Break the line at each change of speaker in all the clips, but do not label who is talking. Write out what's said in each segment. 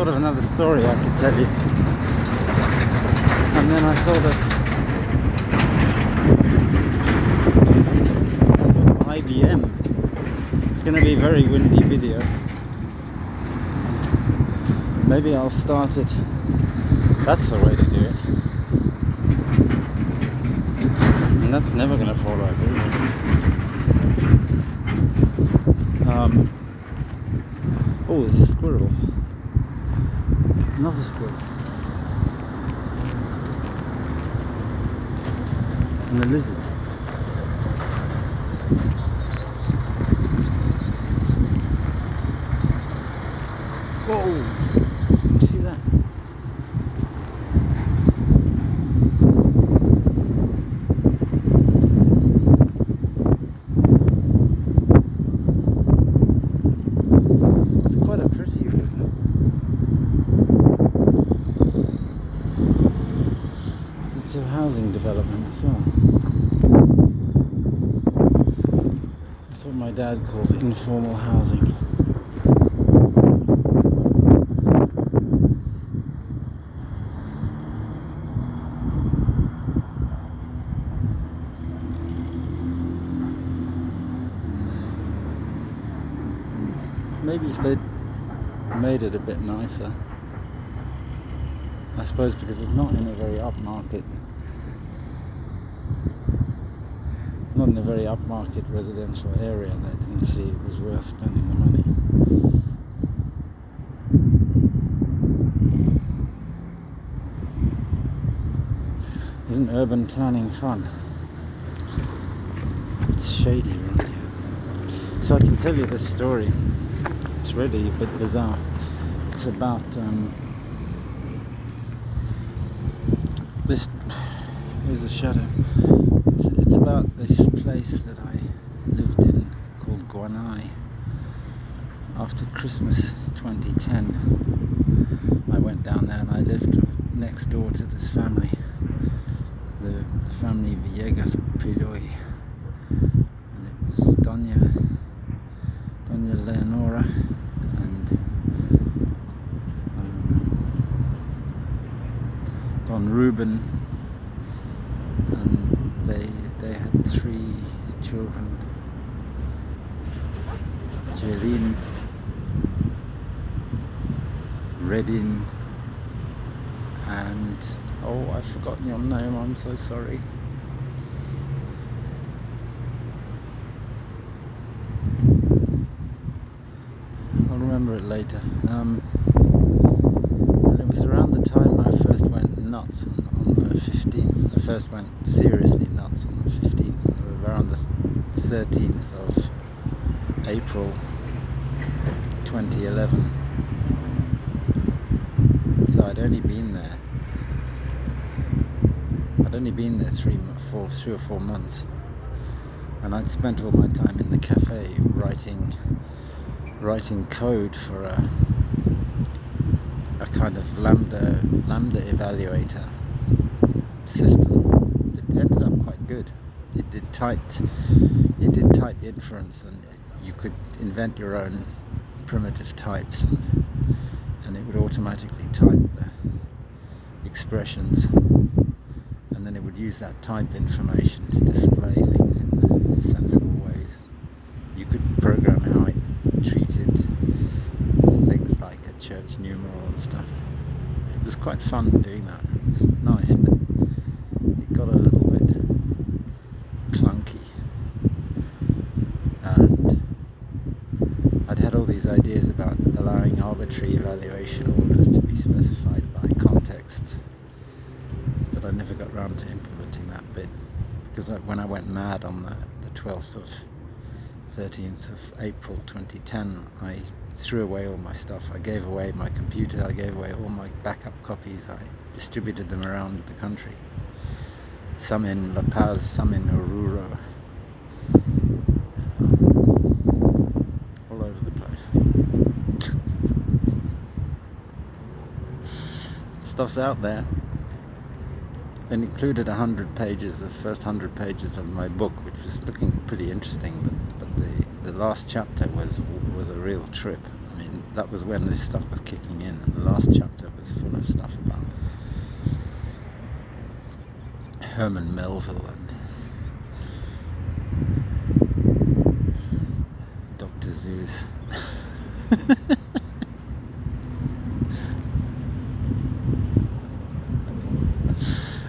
thought of another story I could tell you. And then I thought of IBM. It's going to be a very windy video. Maybe I'll start it. That's the way to do it. And that's never going to fall over. Oh, there's a squirrel. Another squirrel. And a lizard. Whoa! You see that? It's quite a pretty river. It's a housing development as well. That's what my dad calls informal housing. Maybe if they'd made it a bit nicer, I suppose, because it's not in a very upmarket residential area. They didn't see it was worth spending the money. Isn't urban planning fun? It's shady around here. So I can tell you this story. It's really a bit bizarre. It's about this. Where's the shadow? It's about this place that I lived in called Guanai. After Christmas 2010, I went down there and I lived next door to this family, the family Villegas Piloy, and it was Doña Leonora and Don Ruben, and they had 3 children, Jeline, Redin, and I've forgotten your name, I'm so sorry. I'll remember it later. And it was around the time I first went nuts on the 15th. I first went seriously nuts on the 15th, around the 13th of April 2011. So I'd only been there 3 or 4 months, and I'd spent all my time in the cafe writing code for a kind of lambda evaluator system. It ended up quite good. It did type inference, and you could invent your own primitive types, and it would automatically type the expressions, and then it would use that type information to display things in sensible ways. You could program how it treated things like a church numeral and stuff. It was quite fun doing that. It was nice, but it got a little bit clunky. And I'd had all these ideas about allowing arbitrary evaluation orders to be specified by contexts, but I never got around to implementing that bit, because when I went mad on the 13th of April 2010, I threw away all my stuff. I gave away my computer, I gave away all my backup copies, I distributed them around the country. Some in La Paz, some in Oruro, all over the place. Stuff's out there. It included 100 pages, the first 100 pages of my book, which was looking pretty interesting, but the last chapter was a real trip. I mean, that was when this stuff was kicking in, and the last chapter was full of stuff about Herman Melville and Dr. Zeus.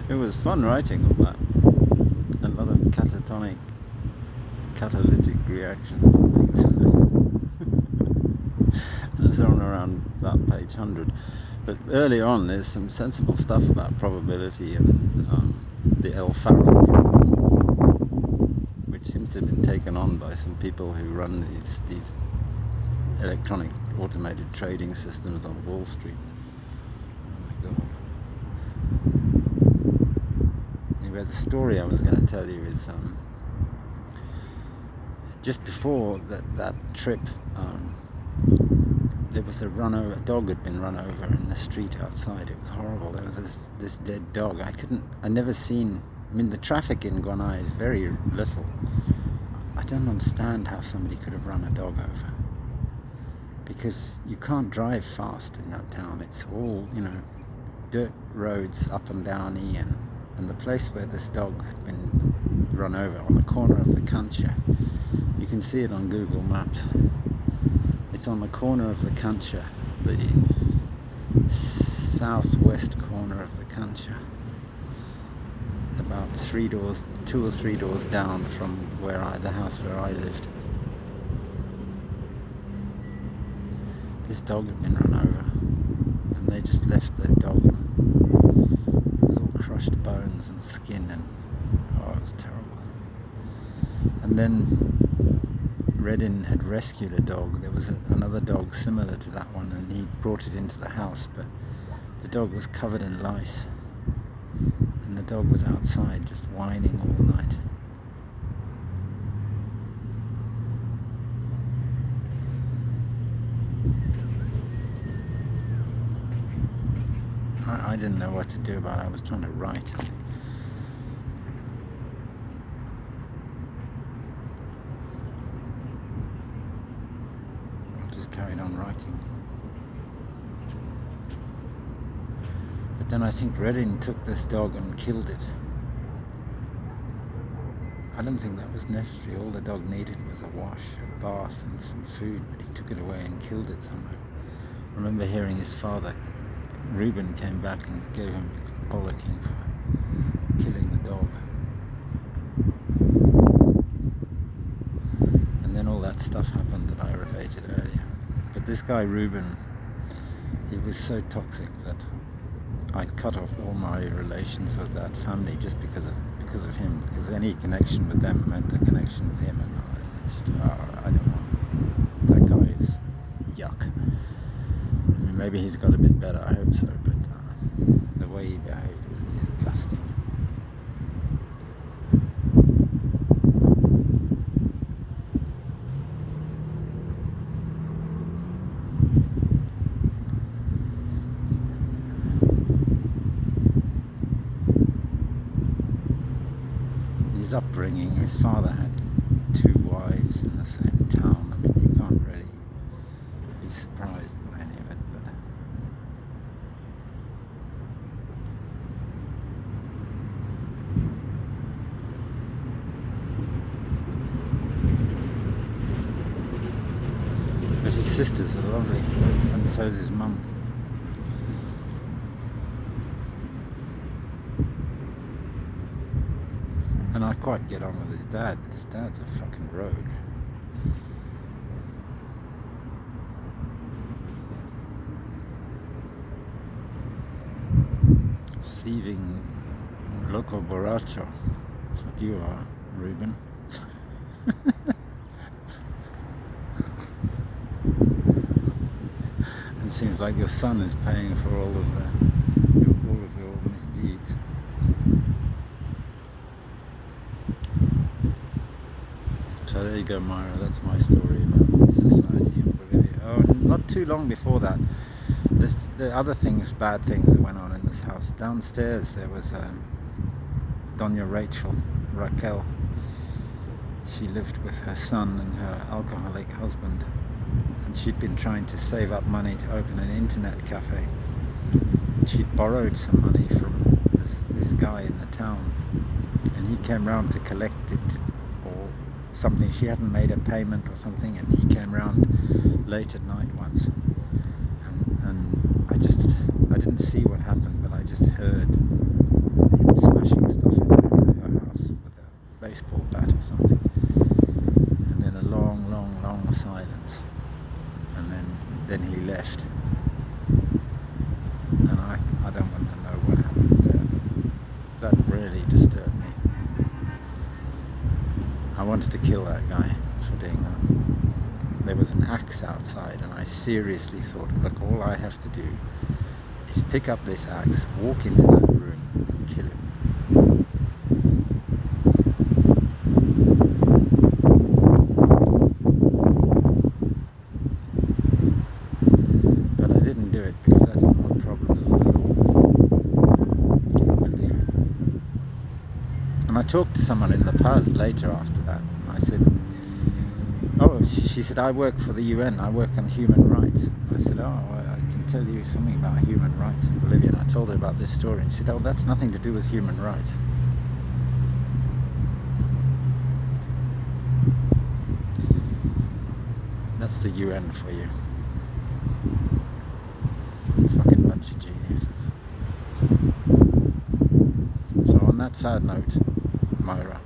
It was fun writing all that. A lot of catalytic reactions and things. That's on around about page 100. But earlier on, there's some sensible stuff about probability and the L. Farrell problem, which seems to have been taken on by some people who run these electronic automated trading systems on Wall Street. Oh my God. Anyway, the story I was going to tell you is just before that trip, there was a dog had been run over in the street outside. It was horrible. There was this dead dog. I never seen, I mean, the traffic in Guanai is very little. I don't understand how somebody could have run a dog over, because you can't drive fast in that town. It's all, dirt roads up and down and the place where this dog had been run over, on the corner of the Kancha. You can see it on Google Maps. It's on the corner of the Kancha, the southwest corner of the Kancha, about 2 or 3 doors down from the house where I lived. This dog had been run over, and they just left the dog, and it was all crushed bones and skin, and it was terrible. And then Reddin had rescued a dog. There was another dog similar to that one, and he brought it into the house, but the dog was covered in lice, and the dog was outside just whining all night. I didn't know what to do about it. I was trying to write. Carried on writing. But then I think Reddin took this dog and killed it. I don't think that was necessary. All the dog needed was a wash, a bath and some food, but he took it away and killed it somehow. I remember hearing his father, Reuben, came back and gave him a bollocking for killing the dog. And then all that stuff happened that I related earlier. But this guy Reuben, he was so toxic that I cut off all my relations with that family just because of him. Because any connection with them meant a connection with him, and I don't want. That guy is yuck. I mean, maybe he's got a bit better. I hope so. But the way he behaved was disgusting. His upbringing, his father had 2 wives in the same town. I mean, you can't really be surprised by any of it, but his sisters are lovely, and so's his mum. And I quite get on with his dad, but his dad's a fucking rogue. Thieving loco borracho. That's what you are, Reuben. And it seems like your son is paying for all of your misdeeds. So there you go, Myra. That's my story about society in Bolivia. Oh, and not too long before that, there's the other things, bad things that went on in this house. Downstairs there was Doña Raquel. She lived with her son and her alcoholic husband, and she'd been trying to save up money to open an internet cafe. And she'd borrowed some money from this guy in the town, and he came round to collect it or something. She hadn't made a payment or something, and he came round late at night once, and I didn't see what happened, but I just heard him smashing stuff in her house with a baseball bat or something, and then a long, long, long silence, and then he left, and I don't want to know what happened there. That really disturbed me. I wanted to kill that guy for doing that. There was an axe outside, and I seriously thought, look, all I have to do is pick up this axe, walk into that room and kill him. But I didn't do it because I didn't want problems with the law. Can you believe it? And I talked to someone in the past later after that, and I said, oh, she said, I work for the UN, I work on human rights. And I said, oh, well, I can tell you something about human rights in Bolivia. And I told her about this story, and she said, oh, that's nothing to do with human rights. That's the UN for you. Fucking bunch of geniuses. So on that sad note, Myra.